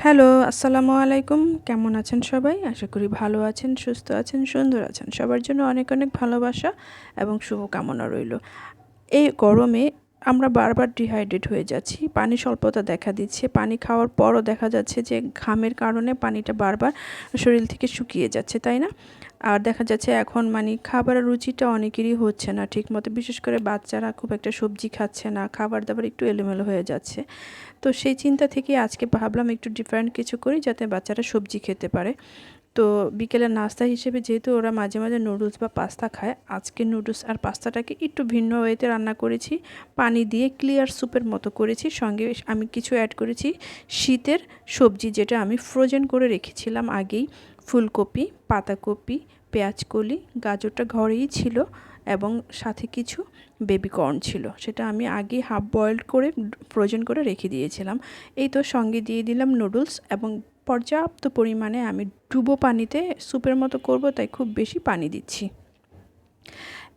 Hello, আসসালামু আলাইকুম। কেমন আছেন সবাই? আশা করি ভালো আছেন, সুস্থ আছেন, সুন্দর আছেন। সবার জন্য অনেক অনেক ভালোবাসা এবং শুভকামনা রইল। এই গরমে আমরা বারবার ডিহাইড্রেট হয়ে যাচ্ছি। পানি স্বল্পতা দেখা দিচ্ছে। পানি খাওয়ার পরও দেখা যাচ্ছে যে ঘামের কারণে পানিটা বারবার শরীর থেকে শুকিয়ে যাচ্ছে, তাই না? আর দেখা যাচ্ছে এখন খাবারের রুচিটা অনেকেরই হচ্ছে না ঠিকমতো। বিশেষ করে বাচ্চারা খুব একটা সবজি খাচ্ছে না। খাবার-দাবার একটু এলোমেলো হয়ে যাচ্ছে। তো সেই চিন্তা থেকে আজকে ভাবলাম একটু ডিফারেন্ট কিছু করি যাতে বাচ্চারা সবজি খেতে পারে। তো বিকেলের নাস্তা হিসেবে যেহেতু ওরা মাঝে মাঝে নুডলস বা পাস্তা খায়, আজকে নুডলস আর পাস্তাটাকে একটু ভিন্ন ওয়েতে রান্না করেছি। পানি দিয়ে ক্লিয়ার স্যুপের মতো করেছি। সঙ্গে আমি কিছু অ্যাড করেছি শীতের সবজি, যেটা আমি ফ্রোজেন করে রেখেছিলাম আগেই। ফুলকপি, পাতাকপি, পেঁয়াজকলি, গাজরটা ঘরেই ছিল এবং সাথে কিছু বেবি কর্ন ছিল। সেটা আমি আগে হাফ বয়েলড করে ফ্রোজেন করে রেখে দিয়েছিলাম। এই তো সঙ্গে দিয়ে দিলাম নুডলস এবং পর্যাপ্ত পরিমাণে আমি ডুবো পানিতে স্যুপের মতো করব, তাই খুব বেশি পানি দিচ্ছি।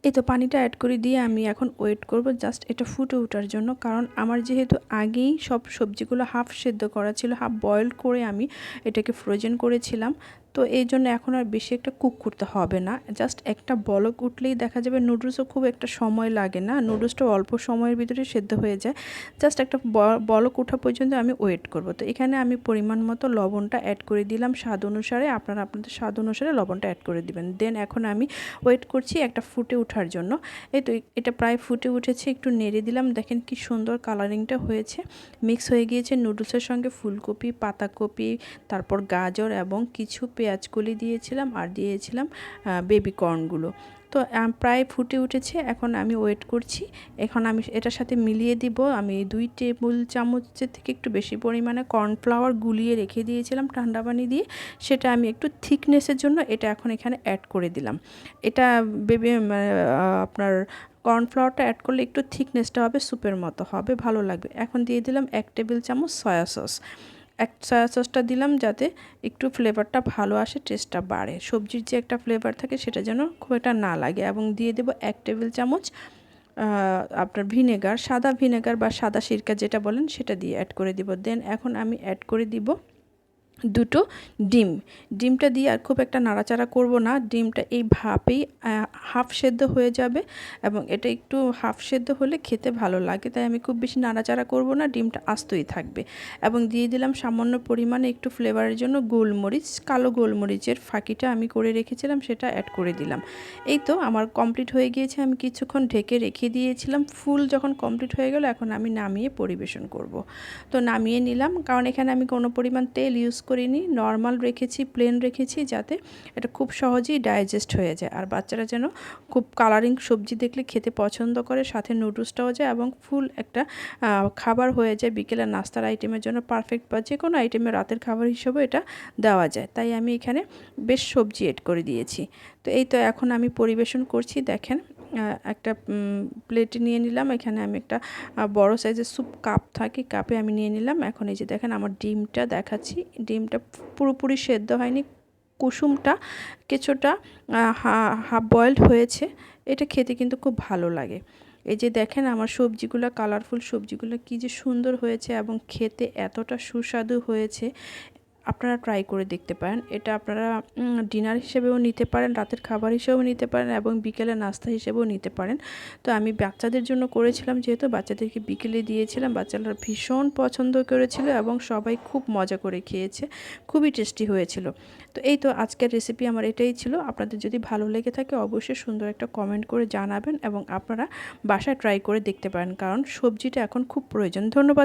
এই তো পানিটা অ্যাড করে দিয়ে আমি এখন ওয়েট করব জাস্ট এটা ফুটে ওঠার জন্য। কারণ আমার যেহেতু আগেই সব সবজিগুলো হাফ সেদ্ধ করা ছিল, হাফ বয়েল করে আমি এটাকে ফ্রোজেন করেছিলাম। তো এই জন্য এখন আর বেশি একটা কুক করতে হবে না। জাস্ট একটা বলক উঠলেই দেখা যাবে। নুডলসও খুব একটা সময় লাগে না, নুডলসটা অল্প সময়ের ভিতরে সেদ্ধ হয়ে যায়। জাস্ট একটা বলক ওঠা পর্যন্ত আমি ওয়েট করব। তো এখানে আমি পরিমাণ মতো লবণটা অ্যাড করে দিলাম স্বাদ অনুসারে। আপনারা আপনাদের স্বাদ অনুসারে লবণটা অ্যাড করে দিবেন। দেন এখন আমি ওয়েট করছি একটা ফুটে ওঠার জন্য। এই তো এটা প্রায় ফুটে উঠেছে, একটু নেড়ে দিলাম। দেখেন কি সুন্দর কালারিংটা হয়েছে, মিক্স হয়ে গিয়েছে নুডলসের সঙ্গে। ফুলকপি, পাতাকপি, তারপর গাজর এবং কিছু পেঁয়াজকলি দিয়েছিলাম আর দিয়েছিলাম বেবি কর্নগুলো। তো প্রায় ফুটে উঠেছে, এখন আমি ওয়েট করছি। এখন আমি এটার সাথে মিলিয়ে দিব আমি 2 টেবিল চামচের থেকে একটু বেশি পরিমাণে কর্নফ্লাওয়ার গুলিয়ে রেখে দিয়েছিলাম ঠান্ডা পানি দিয়ে। সেটা আমি একটু থিকনেসের জন্য এটা এখন এখানে অ্যাড করে দিলাম। এটা আপনার কর্নফ্লাওয়ারটা অ্যাড করলে একটু থিকনেসটা হবে, স্যুপের মতো হবে, ভালো লাগবে। এখন দিয়ে দিলাম 1 টেবিল চামচ সয়া সস। সয়া সসটা দিলাম যাতে একটু ফ্লেভারটা ভালো আসে, টেস্টটা বাড়ে। সবজির যে একটা ফ্লেভার থাকে সেটা যেন খুব একটা না লাগে। এবং দিয়ে দেবো 1 টেবিল চামচ আপনার ভিনেগার, সাদা ভিনেগার বা সাদা সিরকা যেটা বলেন সেটা দিয়ে অ্যাড করে দিব। দেন এখন আমি অ্যাড করে দিব 2টো ডিম। ডিমটা দিয়ে আর খুব একটা নাড়াচাড়া করব না। ডিমটা এই ভাপেই হাফ সেদ্ধ হয়ে যাবে এবং এটা একটু হাফ সেদ্ধ হলে খেতে ভালো লাগে, তাই আমি খুব বেশি নাড়াচাড়া করব না। ডিমটা আস্তই থাকবে। এবং দিয়ে দিলাম সামান্য পরিমাণে একটু ফ্লেভারের জন্য গোলমরিচ, কালো গোলমরিচের ফাঁকিটা আমি করে রেখেছিলাম, সেটা অ্যাড করে দিলাম। এই তো আমার কমপ্লিট হয়ে গিয়েছে। আমি কিছুক্ষণ ঢেকে রেখে দিয়েছিলাম। ফুল যখন কমপ্লিট হয়ে গেল, এখন আমি নামিয়ে পরিবেশন করব। তো নামিয়ে নিলাম, কারণ এখানে আমি কোনো পরিমাণ তেল ইউজ করিনি, নর্মাল রেখেছি, প্লেন রেখেছি, যাতে এটা খুব সহজেই ডাইজেস্ট হয়ে যায়। আর বাচ্চারা যেন খুব কালারিং সবজি দেখলে খেতে পছন্দ করে, সাথে নুডলসটাও যায় এবং ফুল একটা খাবার হয়ে যায়। বিকেলের নাস্তার আইটেমের জন্য পারফেক্ট, বা যে কোনো আইটেমের রাতের খাবার হিসেবেও এটা দেওয়া যায়। তাই আমি এখানে বেশ সবজি এড করে দিয়েছি। তো এই তো এখন আমি পরিবেশন করছি। দেখেন একটা প্লেটে নিয়ে নিলাম। এখানে আমি একটা বড় সাইজের স্যুপ কাপ থাকে, কাপে আমি নিয়ে নিলাম। এখন এই যে দেখেন আমার ডিমটা দেখাচ্ছি। ডিমটা পুরোপুরি সেদ্ধ হয়নি, কুসুমটা কিছুটা হাফ বয়েলড হয়েছে। এটা খেতে কিন্তু খুব ভালো লাগে। এই যে দেখেন আমার সবজিগুলো, কালারফুল সবজিগুলো কী যে সুন্দর হয়েছে এবং খেতে এতটা সুস্বাদু হয়েছে। আপনারা ট্রাই করে দেখতে পারেন। এটা আপনারা ডিনার হিসেবেও নিতে পারেন, রাতের খাবার হিসেবেও নিতে পারেন এবং বিকেলের নাস্তা হিসেবেও নিতে পারেন। তো আমি বাচ্চাদের জন্য করেছিলাম, যেহেতু বাচ্চাদেরকে বিকেলে দিয়েছিলাম। বাচ্চারা ভীষণ পছন্দ করেছিল এবং সবাই খুব মজা করে খেয়েছে। খুবই টেস্টি হয়েছিল। তো এই তো আজকের রেসিপি আমার এটাই ছিল। আপনাদের যদি ভালো লেগে থাকে অবশ্যই সুন্দর একটা কমেন্ট করে জানাবেন এবং আপনারা বাসায় ট্রাই করে দেখতে পারেন, কারণ সবজিটা এখন খুব প্রয়োজন। ধন্যবাদ।